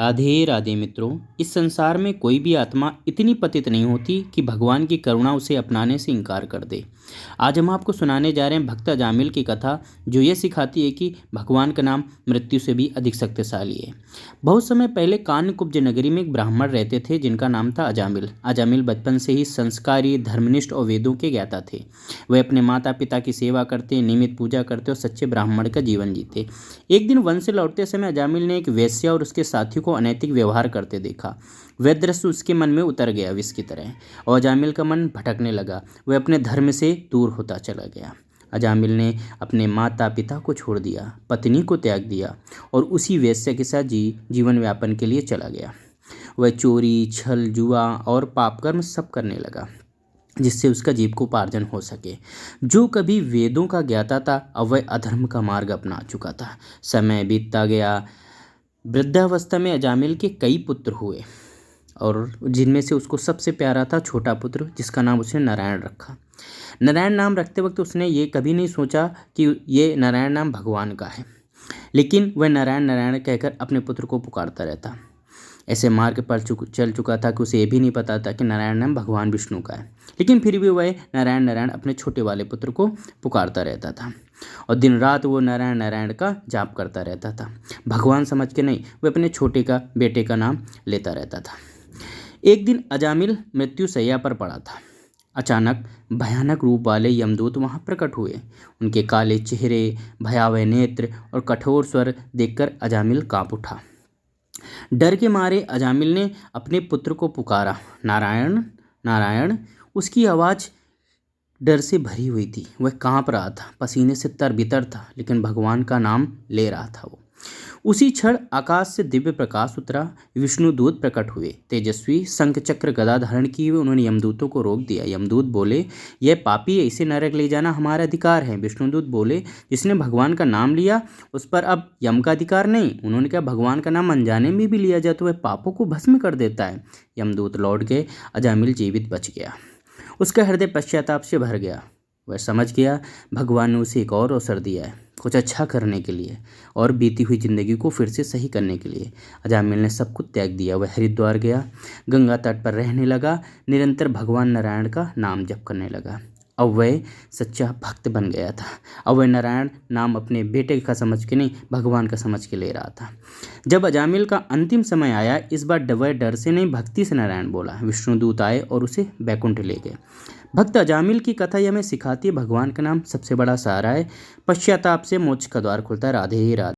राधे राधे मित्रों। इस संसार में कोई भी आत्मा इतनी पतित नहीं होती कि भगवान की करुणा उसे अपनाने से इनकार कर दे। आज हम आपको सुनाने जा रहे हैं भक्त अजामिल की कथा, जो ये सिखाती है कि भगवान का नाम मृत्यु से भी अधिक शक्तिशाली है। बहुत समय पहले कान्यकुब्ज नगरी में एक ब्राह्मण रहते थे जिनका नाम था अजामिल। अजामिल बचपन से ही संस्कारी, धर्मनिष्ठ और वेदों के ज्ञाता थे। वे अपने माता पिता की सेवा करते, नियमित पूजा करते और सच्चे ब्राह्मण का जीवन जीते। एक दिन वन से लौटते समय अजामिल ने एक वेश्या और उसके साथी को अनैतिक व्यवहार करते देखा। वह दृश्य उसके मन में उतर गया विष की तरह, और अजामिल का मन भटकने लगा। वह अपने धर्म से दूर होता चला गया। अजामिल ने अपने माता पिता को छोड़ दिया, पत्नी को त्याग दिया और उसी वेश्या के साथ जीवन व्यापन के लिए चला गया। वह चोरी, छल, जुआ और पापकर्म सब करने लगा, जिससे उसका जीविकोपार्जन हो सके। जो कभी वेदों का ज्ञाता था, अब वह अधर्म का मार्ग अपना चुका था। समय बीतता गया। वृद्धावस्था में अजामिल के कई पुत्र हुए, और जिनमें से उसको सबसे प्यारा था छोटा पुत्र, जिसका नाम उसने नारायण रखा। नारायण नाम रखते वक्त उसने ये कभी नहीं सोचा कि ये नारायण नाम भगवान का है, लेकिन वह नारायण नारायण कहकर अपने पुत्र को पुकारता रहता। ऐसे मार्ग पर चल चुका था कि उसे ये भी नहीं पता था कि नारायण नाम भगवान विष्णु का है, लेकिन फिर भी वह नारायण नारायण अपने छोटे वाले पुत्र को पुकारता रहता था, और दिन रात वो नारायण नारायण का जाप करता रहता था। भगवान समझ के नहीं, वह अपने छोटे का बेटे का नाम लेता रहता था। एक दिन अजामिल मृत्यु शैया पर पड़ा था। अचानक भयानक रूप वाले यमदूत वहां प्रकट हुए। उनके काले चेहरे, भयावह नेत्र और कठोर स्वर देखकर अजामिल कांप उठा। डर के मारे अजामिल ने अपने पुत्र को पुकारा, नारायण नारायण। उसकी आवाज़ डर से भरी हुई थी। वह कांप रहा था, पसीने से तरबितर था, लेकिन भगवान का नाम ले रहा था वो। उसी क्षण आकाश से दिव्य प्रकाश उतरा। विष्णुदूत प्रकट हुए, तेजस्वी, शंख चक्र गदा धारण किए हुए। उन्होंने यमदूतों को रोक दिया। यमदूत बोले, यह पापी है, इसे नरक ले जाना हमारा अधिकार है। विष्णुदूत बोले, जिसने भगवान का नाम लिया उस पर अब यम का अधिकार नहीं। उन्होंने कहा, भगवान का नाम अनजाने में भी लिया जाए तो वह पापों को भस्म कर देता है। यमदूत लौट गए। अजामिल जीवित बच गया। उसका हृदय पश्चाताप से भर गया। वह समझ गया भगवान ने उसे एक और अवसर दिया है, कुछ अच्छा करने के लिए और बीती हुई जिंदगी को फिर से सही करने के लिए। अजामिल ने सब कुछ त्याग दिया। वह हरिद्वार गया, गंगा तट पर रहने लगा, निरंतर भगवान नारायण का नाम जप करने लगा। अब वह सच्चा भक्त बन गया था। अब वह नारायण नाम अपने बेटे का समझ के नहीं, भगवान का समझ के ले रहा था। जब अजामिल का अंतिम समय आया, इस बार वह डर से नहीं, भक्ति से नारायण बोला। विष्णुदूत आए और उसे बैकुंठ ले गए। भक्त अजामिल की कथा यह हमें सिखाती है, भगवान का नाम सबसे बड़ा सहारा है। पश्चाताप से मोक्ष का द्वार खुलता है। राधे ही राधे।